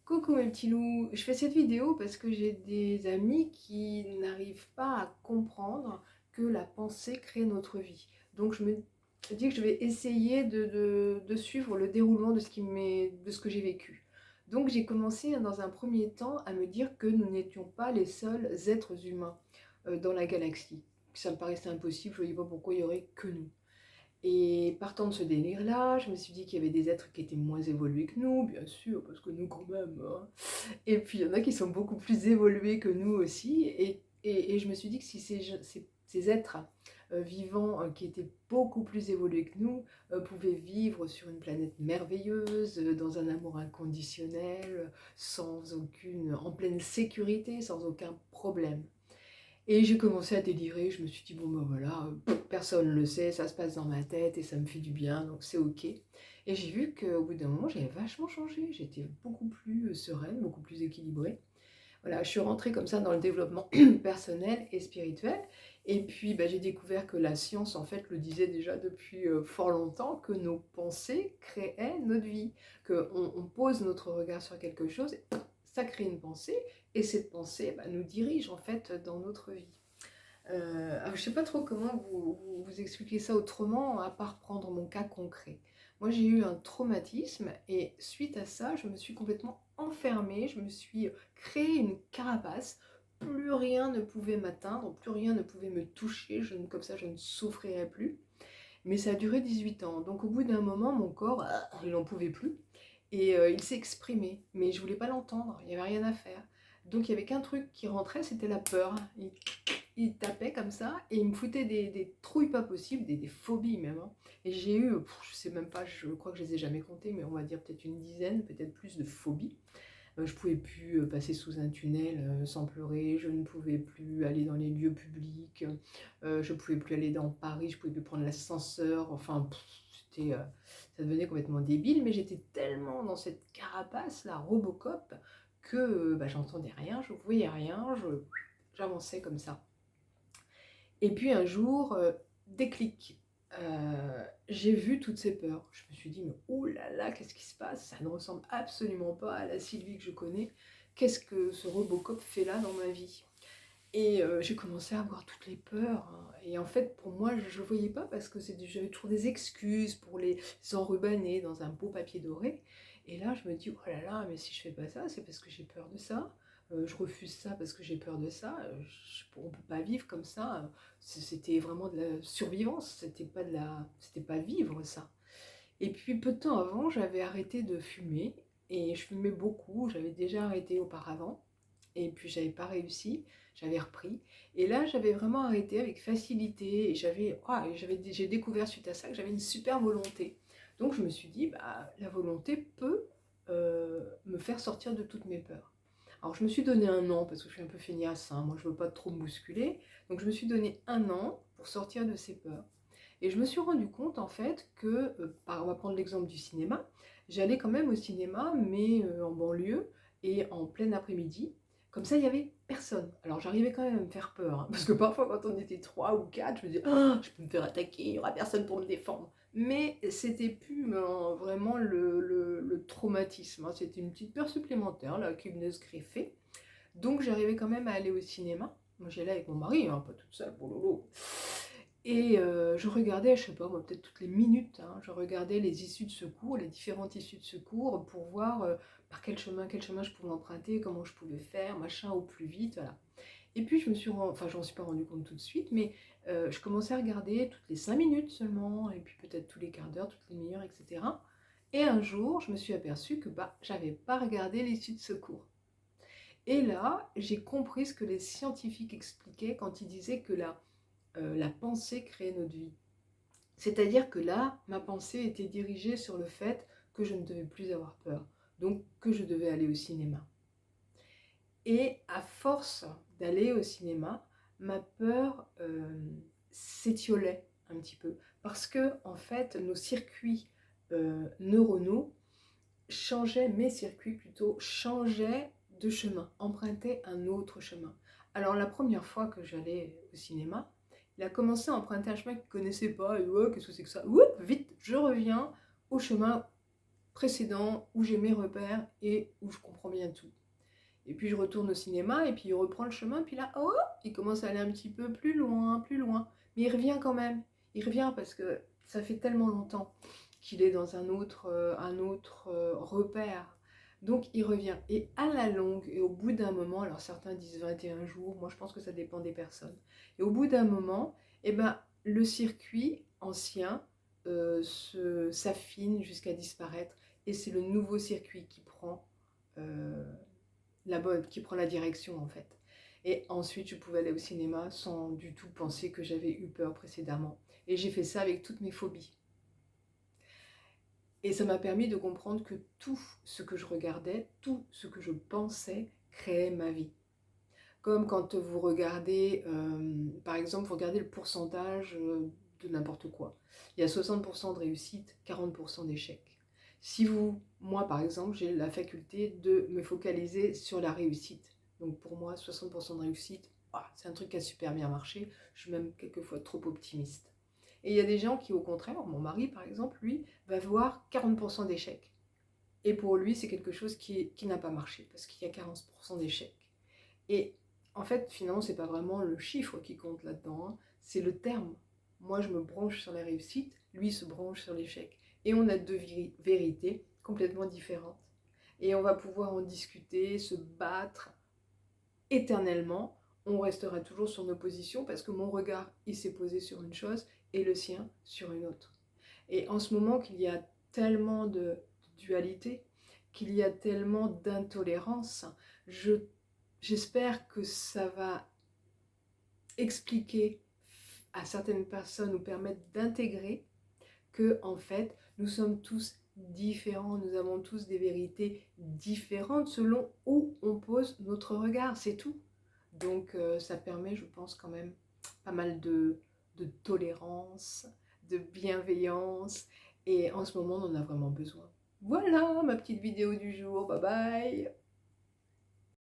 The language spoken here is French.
Coucou mes petits loups, je fais cette vidéo parce que j'ai des amis qui n'arrivent pas à comprendre que la pensée crée notre vie. Donc je me dis que je vais essayer de suivre le déroulement de ce que j'ai vécu. Donc j'ai commencé dans un premier temps à me dire que nous n'étions pas les seuls êtres humains dans la galaxie. Ça me paraissait impossible, je ne voyais pas pourquoi il n'y aurait que nous. Et partant de ce délire-là, je me suis dit qu'il y avait des êtres qui étaient moins évolués que nous, bien sûr, parce que nous quand même, hein. Et puis il y en a qui sont beaucoup plus évolués que nous aussi. Et je me suis dit que si ces êtres vivants qui étaient beaucoup plus évolués que nous pouvaient vivre sur une planète merveilleuse, dans un amour inconditionnel, en pleine sécurité, sans aucun problème. Et j'ai commencé à délirer, je me suis dit, bon ben voilà, personne ne le sait, ça se passe dans ma tête et ça me fait du bien, donc c'est ok. Et j'ai vu qu'au bout d'un moment, j'avais vachement changé, j'étais beaucoup plus sereine, beaucoup plus équilibrée. Voilà, je suis rentrée comme ça dans le développement personnel et spirituel. Et puis bah, j'ai découvert que la science, en fait, le disait déjà depuis fort longtemps, que nos pensées créaient notre vie, qu'on pose notre regard sur quelque chose, et ça crée une pensée, et cette pensée bah, nous dirige en fait dans notre vie. Alors, je ne sais pas trop comment vous expliquer ça autrement, à part prendre mon cas concret. Moi, j'ai eu un traumatisme et suite à ça, je me suis complètement enfermée, je me suis créé une carapace. Plus rien ne pouvait m'atteindre, plus rien ne pouvait me toucher, comme ça je ne souffrirais plus. Mais ça a duré 18 ans. Donc au bout d'un moment, mon corps, il n'en pouvait plus. Et il s'est exprimé. Mais je voulais pas l'entendre, il n'y avait rien à faire. Donc il n'y avait qu'un truc qui rentrait, c'était la peur. Il tapait comme ça et il me foutait des trouilles pas possibles, des phobies même, hein. Et j'ai eu, je sais même pas, je crois que je les ai jamais comptées, mais on va dire peut-être une dizaine, peut-être plus de phobies. Je pouvais plus passer sous un tunnel sans pleurer, je ne pouvais plus aller dans les lieux publics, je pouvais plus aller dans Paris, je pouvais plus prendre l'ascenseur, enfin, ça devenait complètement débile, mais j'étais tellement dans cette carapace, la Robocop, que bah, j'entendais rien, je voyais rien, j'avançais comme ça. Et puis un jour, déclic. J'ai vu toutes ces peurs. Je me suis dit, mais oh là là, qu'est-ce qui se passe? Ça ne ressemble absolument pas à la Sylvie que je connais. Qu'est-ce que ce Robocop fait là dans ma vie? Et j'ai commencé à avoir toutes les peurs, hein. Et en fait, pour moi, je ne voyais pas parce que j'avais toujours des excuses pour les enrubanner dans un beau papier doré. Et là, je me dis, oh là là, mais si je fais pas ça, c'est parce que j'ai peur de ça. Je refuse ça parce que j'ai peur de ça. On ne peut pas vivre comme ça. C'était vraiment de la survivance. C'était pas vivre ça. Et puis peu de temps avant, j'avais arrêté de fumer. Et je fumais beaucoup. J'avais déjà arrêté auparavant. Et puis j'avais pas réussi, j'avais repris. Et là, j'avais vraiment arrêté avec facilité. Et j'ai découvert suite à ça que j'avais une super volonté. Donc je me suis dit, bah, la volonté peut me faire sortir de toutes mes peurs. Alors je me suis donné un an, parce que je suis un peu feignasse, hein, moi je veux pas trop me bousculer. Donc je me suis donné un an pour sortir de ces peurs. Et je me suis rendu compte en fait que, on va prendre l'exemple du cinéma, j'allais quand même au cinéma, mais en banlieue et en plein après-midi. Comme ça, il n'y avait personne. Alors j'arrivais quand même à me faire peur, hein, parce que parfois quand on était 3 ou 4, je me disais «Ah, je peux me faire attaquer, il n'y aura personne pour me défendre». Mais c'était plus vraiment le traumatisme, hein, c'était une petite peur supplémentaire là, qui venait se greffer. Donc j'arrivais quand même à aller au cinéma. Moi j'y allais avec mon mari, hein, pas toute seule, pour lolo. Et je regardais, je sais pas moi, peut-être toutes les minutes, hein, je regardais les issues de secours, les différentes issues de secours, pour voir par quel chemin je pouvais emprunter, comment je pouvais faire, machin, au plus vite, voilà. Et puis enfin je m'en suis pas rendu compte tout de suite, mais je commençais à regarder toutes les 5 minutes seulement, et puis peut-être tous les quarts d'heure, toutes les demi-heures, etc. Et un jour, je me suis aperçue que bah, j'avais pas regardé l'issue de secours. Et là, j'ai compris ce que les scientifiques expliquaient quand ils disaient que la pensée crée notre vie. C'est-à-dire que là, ma pensée était dirigée sur le fait que je ne devais plus avoir peur, donc que je devais aller au cinéma. Et à force d'aller au cinéma, ma peur s'étiolait un petit peu, parce que en fait, nos circuits neuronaux changeaient, mes circuits plutôt, changeaient de chemin, empruntaient un autre chemin. Alors la première fois que j'allais au cinéma, il a commencé à emprunter un chemin qu'il ne connaissait pas, et ouais, qu'est-ce que c'est que ça? Oups, vite, je reviens au chemin précédent où j'ai mes repères et où je comprends bien puis je retourne au cinéma, et puis il reprend le chemin, puis là, oh, il commence à aller un petit peu plus loin, plus loin. Mais il revient quand même. Il revient parce que ça fait tellement longtemps qu'il est dans un autre repère. Donc il revient. Et à la longue, et au bout d'un moment, alors certains disent 21 jours, moi je pense que ça dépend des personnes. Et au bout d'un moment, eh ben, le circuit ancien s'affine jusqu'à disparaître. Et c'est le nouveau circuit euh, qui prend la direction en fait. Et ensuite, je pouvais aller au cinéma sans du tout penser que j'avais eu peur précédemment. Et j'ai fait ça avec toutes mes phobies. Et ça m'a permis de comprendre que tout ce que je regardais, tout ce que je pensais créait ma vie. Comme quand vous regardez, par exemple, vous regardez le pourcentage de n'importe quoi. Il y a 60% de réussite, 40% d'échec. Si moi par exemple, j'ai la faculté de me focaliser sur la réussite. Donc pour moi, 60% de réussite, c'est un truc qui a super bien marché. Je suis même quelquefois trop optimiste. Et il y a des gens qui, au contraire, mon mari par exemple, lui, va voir 40% d'échecs. Et pour lui, c'est quelque chose qui n'a pas marché, parce qu'il y a 40% d'échecs. Et en fait, finalement, c'est pas vraiment le chiffre qui compte là-dedans, hein, c'est le terme. Moi, je me branche sur la réussite, lui se branche sur l'échec. Et on a deux vérités complètement différentes. Et on va pouvoir en discuter, se battre éternellement. On restera toujours sur nos positions parce que mon regard, il s'est posé sur une chose et le sien sur une autre. Et en ce moment qu'il y a tellement de dualité, qu'il y a tellement d'intolérance, j'espère que ça va expliquer à certaines personnes ou permettre d'intégrer que en fait nous sommes tous différents, nous avons tous des vérités différentes selon où on pose notre regard, c'est tout. Donc ça permet, je pense, quand même pas mal de tolérance, de bienveillance, et en ce moment on en a vraiment besoin. Voilà ma petite vidéo du jour, bye bye.